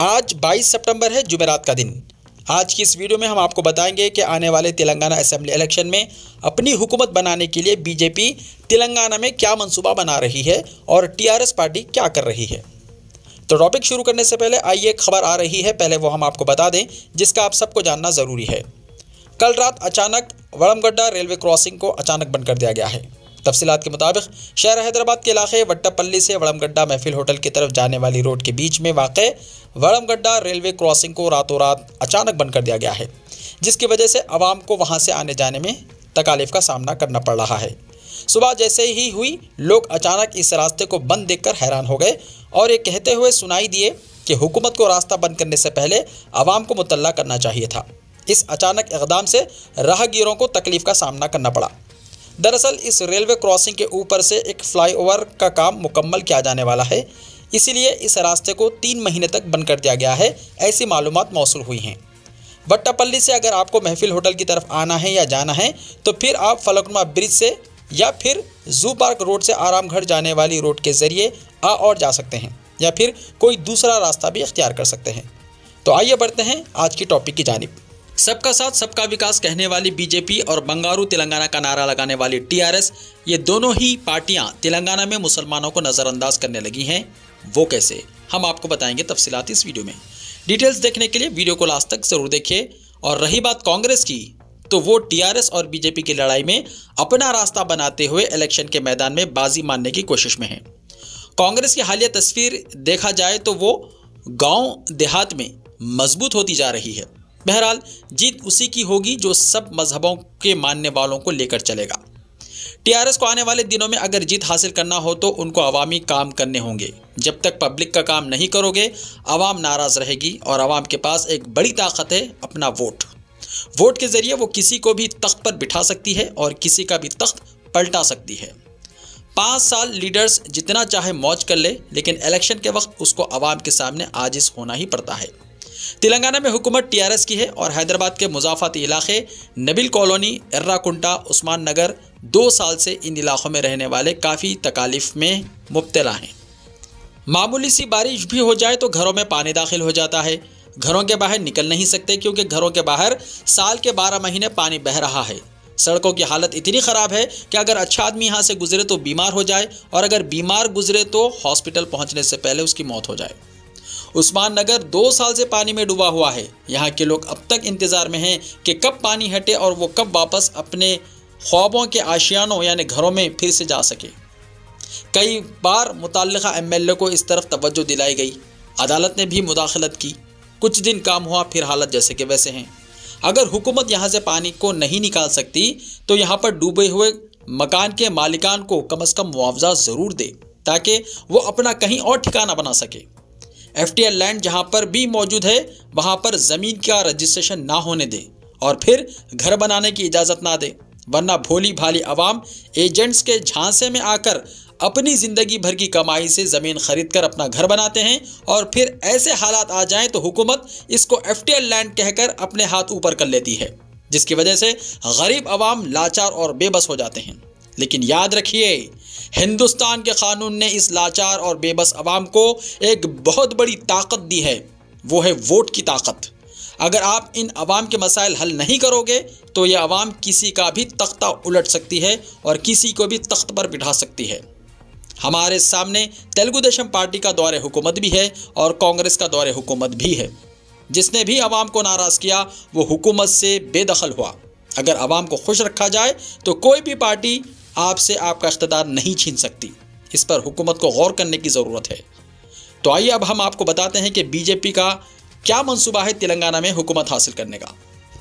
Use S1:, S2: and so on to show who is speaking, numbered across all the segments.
S1: आज 22 सितंबर है, जुमेरात का दिन। आज की इस वीडियो में हम आपको बताएंगे कि आने वाले तेलंगाना असेंबली इलेक्शन में अपनी हुकूमत बनाने के लिए बीजेपी तेलंगाना में क्या मंसूबा बना रही है और टीआरएस पार्टी क्या कर रही है। तो टॉपिक शुरू करने से पहले आइए, एक खबर आ रही है, पहले वो हम आपको बता दें जिसका आप सबको जानना ज़रूरी है। कल रात अचानक वड़मगड्डा रेलवे क्रॉसिंग को अचानक बंद कर दिया गया है। तफसीलात के मुताबिक शहर हैदराबाद के इलाके वट्टापल्ली से वड़मगड्डा महफिल होटल की तरफ जाने वाली रोड के बीच में वाक़े वड़मगड्डा रेलवे क्रॉसिंग को रातों रात अचानक बंद कर दिया गया है, जिसकी वजह से आवाम को वहां से आने जाने में तकालीफ का सामना करना पड़ रहा है। सुबह जैसे ही हुई, लोग अचानक इस रास्ते को बंद देखकर हैरान हो गए और ये कहते हुए सुनाई दिए कि हुकूमत को रास्ता बंद करने से पहले आवाम को मुतल्ला करना चाहिए था। इस अचानक इक़दाम से राहगीरों को तकलीफ़ का सामना करना पड़ा। दरअसल इस रेलवे क्रॉसिंग के ऊपर से एक फ्लाईओवर का काम मुकम्मल किया जाने वाला है, इसीलिए इस रास्ते को 3 महीने तक बंद कर दिया गया है, ऐसी मालूमात मौसूल हुई हैं। वट्टापल्ली से अगर आपको महफिल होटल की तरफ आना है या जाना है तो फिर आप फलकनुमा ब्रिज से या फिर जू पार्क रोड से आरामगढ़ जाने वाली रोड के ज़रिए आ और जा सकते हैं, या फिर कोई दूसरा रास्ता भी इख्तियार कर सकते हैं। तो आइए बढ़ते हैं आज की टॉपिक की जानिब। सबका साथ सबका विकास कहने वाली बीजेपी और बंगारू तेलंगाना का नारा लगाने वाली टीआरएस, ये दोनों ही पार्टियां तेलंगाना में मुसलमानों को नज़रअंदाज करने लगी हैं। वो कैसे, हम आपको बताएंगे तफसीलात इस वीडियो में। डिटेल्स देखने के लिए वीडियो को लास्ट तक ज़रूर देखिए। और रही बात कांग्रेस की, तो वो टीआरएस और बीजेपी की लड़ाई में अपना रास्ता बनाते हुए इलेक्शन के मैदान में बाजी मारने की कोशिश में है। कांग्रेस की हालिया तस्वीर देखा जाए तो वो गाँव देहात में मजबूत होती जा रही है। बहरहाल जीत उसी की होगी जो सब मजहबों के मानने वालों को लेकर चलेगा। टीआरएस को आने वाले दिनों में अगर जीत हासिल करना हो तो उनको अवामी काम करने होंगे। जब तक पब्लिक का काम नहीं करोगे, आवाम नाराज़ रहेगी और आवाम के पास एक बड़ी ताकत है, अपना वोट। वोट के ज़रिए वो किसी को भी तख्त पर बिठा सकती है और किसी का भी तख्त पलटा सकती है। 5 साल लीडर्स जितना चाहे मौज कर ले, लेकिन इलेक्शन के वक्त उसको आवाम के सामने आजिज़ होना ही पड़ता है। तेलंगाना में हुकूमत टीआरएस की है और हैदराबाद के मुजाफाती इलाके नबिल कॉलोनी, एर्राकुंटा, उस्मान नगर 2 साल से इन इलाकों में रहने वाले काफ़ी तकालीफ में मुब्तला हैं। मामूली सी बारिश भी हो जाए तो घरों में पानी दाखिल हो जाता है। घरों के बाहर निकल नहीं सकते क्योंकि घरों के बाहर साल के 12 महीने पानी बह रहा है। सड़कों की हालत इतनी ख़राब है कि अगर अच्छा आदमी यहाँ से गुजरे तो बीमार हो जाए, और अगर बीमार गुजरे तो हॉस्पिटल पहुँचने से पहले उसकी मौत हो जाए। उस्मान नगर 2 साल से पानी में डूबा हुआ है। यहाँ के लोग अब तक इंतज़ार में हैं कि कब पानी हटे और वो कब वापस अपने ख्वाबों के आशियानों यानी घरों में फिर से जा सके। कई बार मुतल्लिका एमएलए को इस तरफ तवज्जो दिलाई गई, अदालत ने भी मुदाखलत की। कुछ दिन काम हुआ, फिर हालत जैसे के वैसे हैं। अगर हुकूमत यहाँ से पानी को नहीं निकाल सकती तो यहाँ पर डूबे हुए मकान के मालिकान को कम से कम मुआवजा ज़रूर दे, ताकि वो अपना कहीं और ठिकाना बना सके। एफटीएल लैंड जहां पर भी मौजूद है वहां पर ज़मीन का रजिस्ट्रेशन ना होने दे और फिर घर बनाने की इजाज़त ना दे, वरना भोली भाली आवाम एजेंट्स के झांसे में आकर अपनी ज़िंदगी भर की कमाई से ज़मीन खरीद कर अपना घर बनाते हैं और फिर ऐसे हालात आ जाएं तो हुकूमत इसको एफटीएल लैंड कहकर अपने हाथ ऊपर कर लेती है, जिसकी वजह से गरीब आवाम लाचार और बेबस हो जाते हैं। लेकिन याद रखिए, हिंदुस्तान के कानून ने इस लाचार और बेबस आवाम को एक बहुत बड़ी ताकत दी है, वो है वोट की ताकत। अगर आप इन आवाम के मसाइल हल नहीं करोगे तो ये आवाम किसी का भी तख्ता उलट सकती है और किसी को भी तख्त पर बिठा सकती है। हमारे सामने तेलुगु देशम पार्टी का दौरे हुकूमत भी है और कांग्रेस का दौरे हुकूमत भी है। जिसने भी आवाम को नाराज़ किया वो हुकूमत से बेदखल हुआ। अगर आवाम को खुश रखा जाए तो कोई भी पार्टी आपसे आपका इख्तियार नहीं छीन सकती। इस पर हुकूमत को गौर करने की ज़रूरत है। तो आइए अब हम आपको बताते हैं कि बीजेपी का क्या मंसूबा है तेलंगाना में हुकूमत हासिल करने का।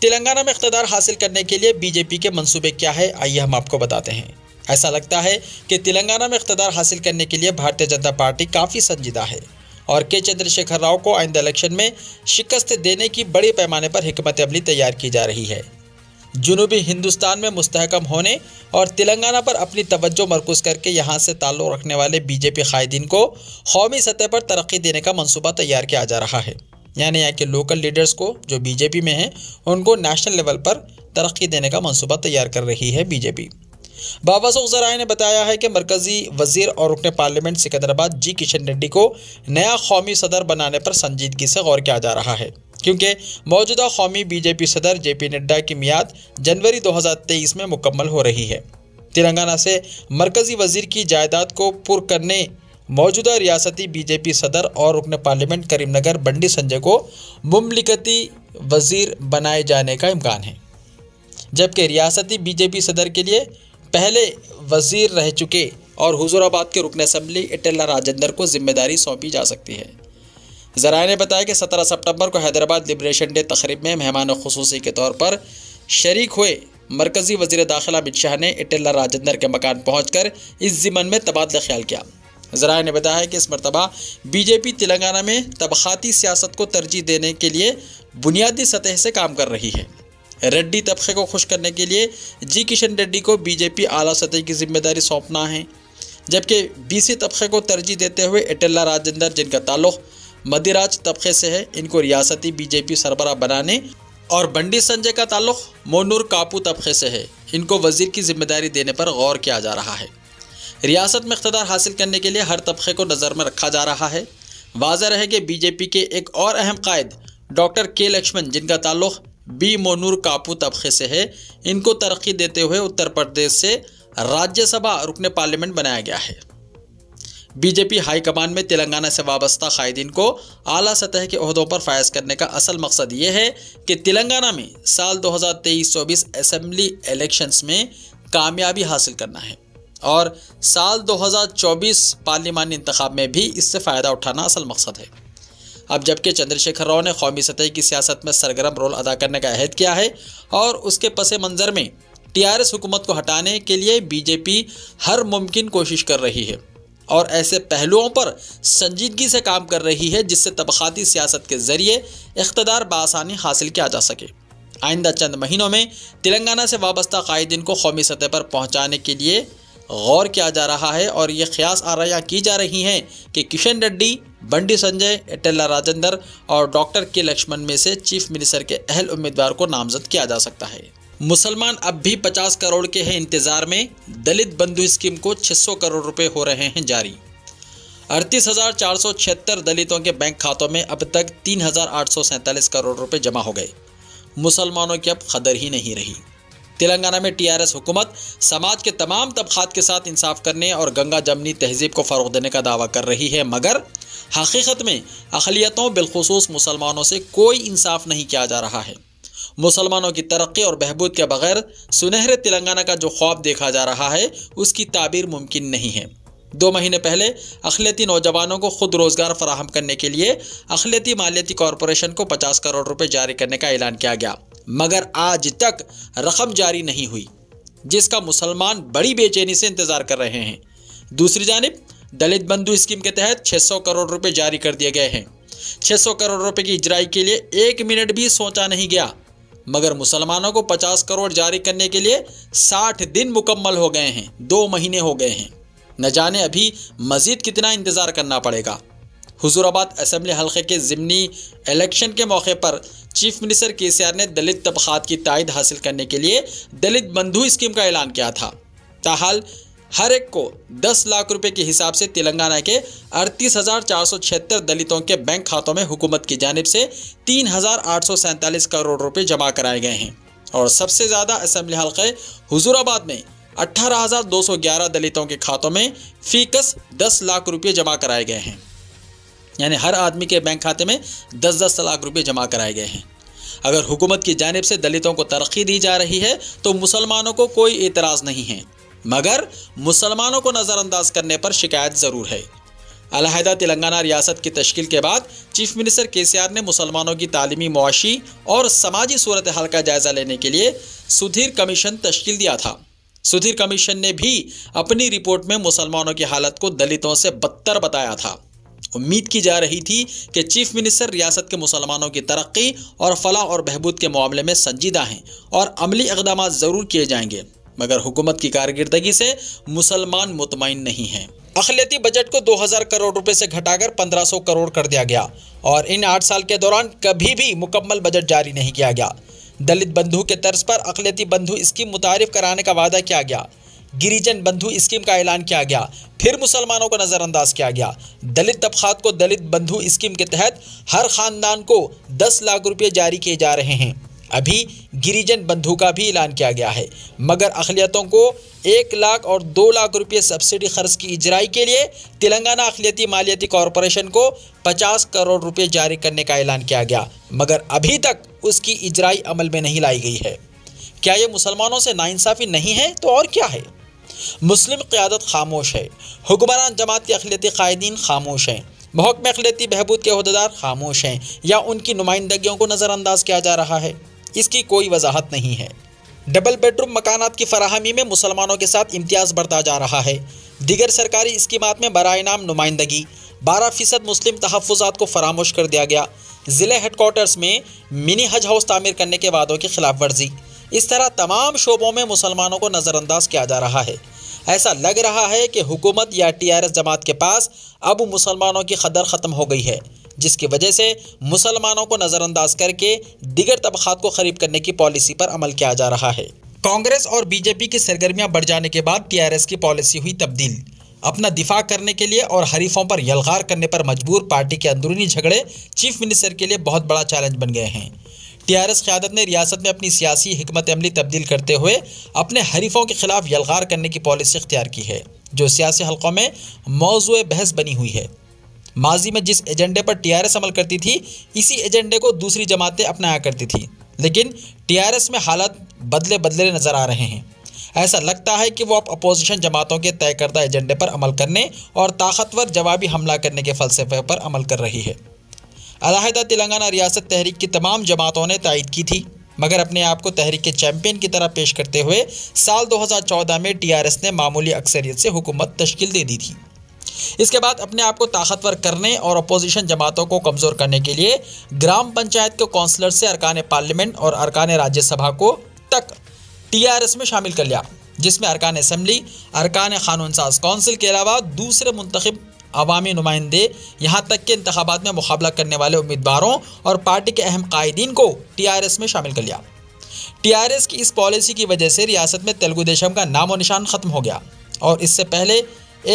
S1: तेलंगाना में इख्तियार हासिल करने के लिए बीजेपी के मंसूबे क्या है, आइए हम आपको बताते हैं। ऐसा लगता है कि तेलंगाना में इख्तियार हासिल करने के लिए भारतीय जनता पार्टी काफ़ी संजीदा है और के चंद्रशेखर राव को आइंदा इलेक्शन में शिकस्त देने की बड़े पैमाने पर हिकमत अमली तैयार की जा रही है। जुनूबी हिंदुस्तान में मुस्तहकम होने और तेलंगाना पर अपनी तवज्जो मरकूज करके यहाँ से ताल्लुक़ रखने वाले बीजेपी कायदीन को कौमी सतह पर तरक्की देने का मंसूबा तैयार किया जा रहा है। यानी यहाँ के लोकल लीडर्स को जो बीजेपी में हैं उनको नेशनल लेवल पर तरक्की देने का मंसूबा तैयार कर रही है बीजेपी। बावसूख ज़राए ने बताया है कि मरकजी वजीर और रुकन पार्लियामेंट सिकंदराबाद जी किशन रेड्डी को नया कौमी सदर बनाने पर संजीदगी से गौर किया जा रहा है, क्योंकि मौजूदा कौमी बीजेपी सदर जेपी नड्डा की मियाद जनवरी 2023 में मुकम्मल हो रही है। तेलंगाना से मरकजी वजीर की जायदाद को पुर करने मौजूदा रियासती बीजेपी सदर और रुकन पार्लियामेंट करीमनगर बंडी संजय को मुमलिकती वजीर बनाए जाने का इम्कान है, जबकि रियासती बीजेपी सदर के लिए पहले वजीर रह चुके और हुजूराबाद के रुकन असम्बली इटेल्ला राजेंद्र को जिम्मेदारी सौंपी जा सकती है। ज़राए ने बताया कि 17 सितंबर को हैदराबाद लिबरेशन डे तकरीब में मेहमान खुसूसी के तौर पर शरीक हुए मरकजी वजीर दाखिला अमित शाह ने इटेल्ला राजेंद्र के मकान पहुंचकर इस ज़िमन में तबादला ख्याल किया। ज़राए ने बताया कि इस मरतबा बीजेपी तेलंगाना में तबक़ाती सियासत को तरजीह देने के लिए बुनियादी सतह से काम कर रही है। रेड्डी तबके को खुश करने के लिए जी किशन रेड्डी को बीजेपी आला सतह की जिम्मेदारी सौंपना है, जबकि बीसी तबके को तरजीह देते हुए इटेल्ला राजेंद्र, जिनका ताल्लुक़ मदिराज तबके से है, इनको रियासती बीजेपी सरबराह बनाने और बंडी संजय का ताल्लुक़ मोनूर कापू तबके से है, इनको वजीर की जिम्मेदारी देने पर गौर किया जा रहा है। रियासत में इख्तिदार हासिल करने के लिए हर तबके को नज़र में रखा जा रहा है। वाज़ेह रहे कि बीजेपी के एक और अहम कायद डॉक्टर के लक्ष्मण, जिनका ताल्लुक़ बी मोनूर कापू तबके से है, इनको तरक्की देते हुए उत्तर प्रदेश से राज्यसभा रुकन पार्लियामेंट बनाया गया है। बीजेपी हाईकमान में तेलंगाना से वाबस्ता कायदीन को आला सतह के ओहदों पर फायज करने का असल मकसद ये है कि तेलंगाना में साल 2023-24 असम्बली इलेक्शंस में कामयाबी हासिल करना है और साल 2024 पार्लिमानी इंतखाब में भी इससे फ़ायदा उठाना असल मकसद है। अब जबकि चंद्रशेखर राव ने कौमी सतह की सियासत में सरगर्म रोल अदा करने का अहद किया है और उसके पस मंज़र में टीआरएस हुकूमत को हटाने के लिए बीजेपी हर मुमकिन कोशिश कर रही है और ऐसे पहलुओं पर संजीदगी से काम कर रही है जिससे तबक़ाती सियासत के ज़रिए इख्तिदार बआसानी हासिल किया जा सके। आइंदा चंद महीनों में तेलंगाना से वाबस्ता कायदीन को कौमी सतह पर पहुँचाने के लिए गौर किया जा रहा है और ये क़यास आराइयाँ की जा रही हैं कि किशन रेड्डी, बंडी संजय, इटेल्ला राजेंद्र और डॉक्टर के लक्ष्मण में से चीफ मिनिस्टर के अहल उम्मीदवार को नामजद किया जा सकता है। मुसलमान अब भी 50 करोड़ के हैं इंतज़ार में। दलित बंधु स्कीम को 600 करोड़ रुपए हो रहे हैं जारी। 38,476 दलितों के बैंक खातों में अब तक 3,847 करोड़ रुपए जमा हो गए। मुसलमानों की अब कदर ही नहीं रही। तेलंगाना में टीआरएस हुकूमत समाज के तमाम तबक़ात के साथ इंसाफ करने और गंगा जमनी तहजीब को फ़रोग़ देने का दावा कर रही है, मगर हकीकत में अक़लियतों बिलखुसूस मुसलमानों से कोई इंसाफ नहीं किया जा रहा है। मुसलमानों की तरक्की और बहबूद के बगैर सुनहरे तेलंगाना का जो ख्वाब देखा जा रहा है उसकी ताबीर मुमकिन नहीं है। 2 महीने पहले अक़लियती नौजवानों को खुद रोज़गार फराहम करने के लिए अक़लियती मालियाती कॉरपोरेशन को 50 करोड़ रुपए जारी करने का ऐलान किया गया, मगर आज तक रकम जारी नहीं हुई, जिसका मुसलमान बड़ी बेचैनी से इंतज़ार कर रहे हैं। दूसरी जानिब दलित बंधु स्कीम के तहत 600 करोड़ रुपए जारी कर दिए गए हैं। 600 करोड़ रुपए की इजराई के लिए 1 मिनट भी सोचा नहीं गया, मगर मुसलमानों को 50 करोड़ जारी करने के लिए 60 दिन मुकम्मल हो गए हैं, 2 महीने हो गए हैं। न जाने अभी मज़ीद कितना इंतज़ार करना पड़ेगा। हुजूराबाद असम्बली हल्के के ज़िमनी इलेक्शन के मौके पर चीफ मिनिस्टर केसीआर ने दलित तबक़ात की तायद हासिल करने के लिए दलित बंधु स्कीम का ऐलान किया था। ताहाल हर एक को 10 लाख रुपए के हिसाब से तेलंगाना के 38,476 दलितों के बैंक खातों में हुकूमत की जानिब से 3,847 करोड़ रुपए जमा कराए गए हैं और सबसे ज़्यादा असम्बली हल्के हुजूराबाद में 18,211 दलितों के खातों में फ़ीकस 10 लाख रुपये जमा कराए गए हैं। यानी हर आदमी के बैंक खाते में 10-10 लाख रुपये जमा कराए गए हैं। अगर हुकूमत की जानिब से दलितों को तरक्की दी जा रही है तो मुसलमानों को कोई एतराज़ नहीं है, मगर मुसलमानों को नज़रअंदाज करने पर शिकायत ज़रूर है। अलहदा तेलंगाना रियासत की तश्कील के बाद चीफ मिनिस्टर केसीआर ने मुसलमानों की तालीमी, मुआशी और समाजी सूरत हाल का जायज़ा लेने के लिए सुधीर कमीशन तश्कील दिया था। सुधीर कमीशन ने भी अपनी रिपोर्ट में मुसलमानों की हालत को दलितों से बदतर बताया था। उम्मीद की जा रही थी कि चीफ मिनिस्टर रियासत के मुसलमानों की तरक्की और फलाह और बहबूद के मामले में संजीदा हैं और अमली इक़दाम ज़रूर किए जाएंगे, मगर हुकूमत की कारकर्दगी से मुसलमान मुतमईन नहीं हैं। अक़लियती बजट को 2000 करोड़ रुपए से घटाकर 1500 करोड़ कर दिया गया और इन 8 साल के दौरान कभी भी मुकम्मल बजट जारी नहीं किया गया। दलित बंधु के तर्ज पर अक़लियती बंधु स्कीम मुतारिफ कराने का वादा किया गया, गिरिजन बंधु स्कीम का ऐलान किया गया, फिर मुसलमानों को नजरअंदाज किया गया। दलित तबकात को दलित बंधु स्कीम के तहत हर खानदान को 10 लाख रुपए जारी किए जा रहे हैं। अभी गिरिजन बंधु का भी ऐलान किया गया है, मगर अक़लियतों को 1 लाख और 2 लाख रुपए सब्सिडी खर्च की इजराई के लिए तेलंगाना अक़लियती मालियती कॉरपोरेशन को 50 करोड़ रुपए जारी करने का ऐलान किया गया, मगर अभी तक उसकी इजराई अमल में नहीं लाई गई है। क्या ये मुसलमानों से नाइंसाफ़ी नहीं है तो और क्या है? मुस्लिम क़यादत खामोश है, हुक्मरान जमात के अक़लियती कायदीन खामोश हैं, महकमे अक़लियती बहबूद के अहदेदार खामोश हैं, या उनकी नुमाइंदगियों को नज़रअंदाज किया जा रहा है? इसकी कोई वजाहत नहीं है। डबल बेडरूम मकानात की फराहमी में मुसलमानों के साथ इम्तियाज़ बढ़ता जा रहा है। दीगर सरकारी स्कीमात में बराए नाम नुमाइंदगी, 12% मुस्लिम तहफ़्फ़ुज़ात को फरामोश कर दिया गया। ज़िले हेडक्वार्टर्स में मिनी हज हाउस तामीर करने के वादों की खिलाफ वर्जी, इस तरह तमाम शोबों में मुसलमानों को नज़रअंदाज किया जा रहा है। ऐसा लग रहा है कि हुकूमत या TRS जमात के पास अब मुसलमानों की कदर ख़त्म हो गई है, जिसकी वजह से मुसलमानों को नज़रअंदाज करके दिगर तबक़ात को ख़रीब करने की पॉलिसी पर अमल किया जा रहा है। कांग्रेस और BJP की सरगर्मियां बढ़ जाने के बाद TRS की पॉलिसी हुई तब्दील। अपना दिफा करने के लिए और हरीफों पर यलगार करने पर मजबूर पार्टी के अंदरूनी झगड़े चीफ मिनिस्टर के लिए बहुत बड़ा चैलेंज बन गए हैं। TRS क़यादत ने रियासत में अपनी सियासी हिकमत अमली तब्दील करते हुए अपने हरीफों के खिलाफ यलगार करने की पॉलिसी इख्तियार की है, जो सियासी हल्कों में मौज़ूए बहस बनी हुई है। माजी में जिस एजेंडे पर TRS अमल करती थी, इसी एजेंडे को दूसरी जमातें अपनाया करती थी, लेकिन TRS में हालात बदले बदले नज़र आ रहे हैं। ऐसा लगता है कि वो अब अपोजिशन जमातों के तय करदा एजेंडे पर अमल करने और ताकतवर जवाबी हमला करने के फ़लसफ़े पर अमल कर रही है। अलहदा तेलंगाना रियासत तहरीक की तमाम जमातों ने तायद की थी, मगर अपने आप को तहरीक के चैम्पियन की तरह पेश करते हुए साल 2014 में TRS ने मामूली अक्सरियत से हुकूमत तश्कील दे दी थी। इसके बाद अपने आप को ताकतवर करने और अपोजिशन जमातों को कमज़ोर करने के लिए ग्राम पंचायत के कौंसलर से अरकान पार्लियामेंट और अरकान राज्यसभा को तक TRS में शामिल कर लिया, जिसमें अरकान असम्बली, अरकान क़ानून साज कौंसिल के अलावा दूसरे मुंतखब अवामी नुमाइंदे, यहाँ तक के इंतखाबात में मुकाबला करने वाले उम्मीदवारों और पार्टी के अहम कायदीन को TRS में शामिल कर लिया। TRS की इस पॉलिसी की वजह से रियासत में तेलुगु देशम का नामो निशान ख़त्म हो गया, और इससे पहले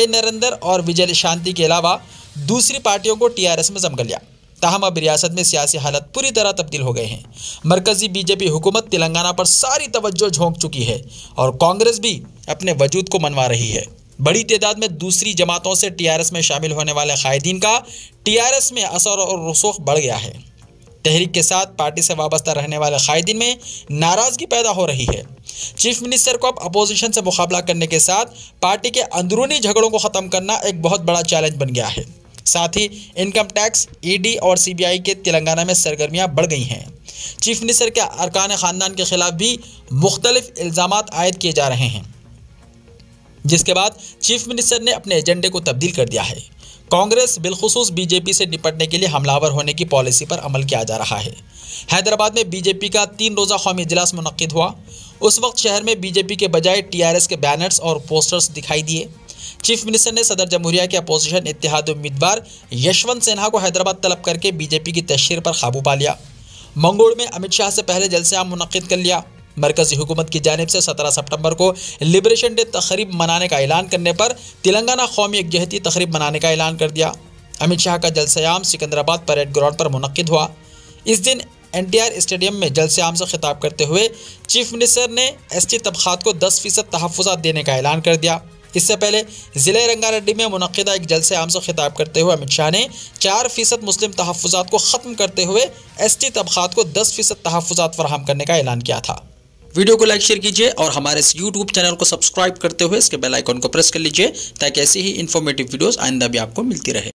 S1: नरेंद्र और विजय शांति के अलावा दूसरी पार्टियों को TRS में जम कर लिया। ताहम अब रियासत में सियासी हालत पूरी तरह तब्दील हो गए हैं। मरकज़ी BJP हुकूमत तेलंगाना पर सारी तवज्जो झोंक चुकी है और कांग्रेस भी अपने वजूद को मनवा रही है। बड़ी तादाद में दूसरी जमातों से TRS में शामिल होने वाले कायदीन का TRS में असर और रसूख बढ़ गया है। तहरीक के साथ पार्टी से वाबस्ता रहने वाले कायदीन में नाराज़गी पैदा हो रही है। चीफ मिनिस्टर को अब अपोजिशन से मुकाबला करने के साथ पार्टी के अंदरूनी झगड़ों को ख़त्म करना एक बहुत बड़ा चैलेंज बन गया है। साथ ही इनकम टैक्स, ED और CBI के तेलंगाना में सरगर्मियाँ बढ़ गई हैं। चीफ मिनिस्टर के अरकान ख़ानदान के खिलाफ भी मुख्तलिफ इल्ज़ामात आयद किए जा रहे हैं, जिसके बाद चीफ मिनिस्टर ने अपने एजेंडे को तब्दील कर दिया है। कांग्रेस बिलखुसूस BJP से निपटने के लिए हमलावर होने की पॉलिसी पर अमल किया जा रहा है। हैदराबाद में BJP का 3 रोज़ा कौमी इजलास मुनक्किद हुआ। उस वक्त शहर में BJP के बजाय TRS के बैनर्स और पोस्टर्स दिखाई दिए। चीफ मिनिस्टर ने सदर जमहूरिया के अपोजिशन इत्तेहाद उम्मीदवार यशवंत सिन्हा को हैदराबाद तलब करके BJP की तशहीर पर काबू पा लिया। मंगोड़ में अमित शाह से पहले जलसे-आम मुनक्किद कर लिया। मरकज़ी हुकूमत की जानिब से 17 सितंबर को लिबरेशन डे तकरीब मनाने का ऐलान करने पर तेलंगाना कौमी यकजहती तकरीब मनाने का ऐलान कर दिया। अमित शाह का जलसे-आम सिकंदराबाद परेड ग्राउंड पर मुनक्किद हुआ। इस दिन NTR स्टेडियम में जलसे-आम से खिताब करते हुए चीफ मिनिस्टर ने ST तबक़ात को 10% तहफ़्फ़ुज़ात देने का ऐलान कर दिया। इससे पहले ज़िले रंगारेड्डी में मुनक्किदा एक जलसे-आम से खिताब करते हुए अमित शाह ने 4% मुस्लिम तहफ़्फ़ुज़ात को ख़त्म करते हुए ST तबक़ात को 10% तहफ़्फ़ुज़ात फराहम करने का ऐलान किया था। वीडियो को लाइक शेयर कीजिए और हमारे इस YouTube चैनल को सब्सक्राइब करते हुए इसके बेल आइकन को प्रेस कर लीजिए, ताकि ऐसी ही इन्फॉर्मेटिव वीडियोस आइंदा भी आपको मिलती रहे।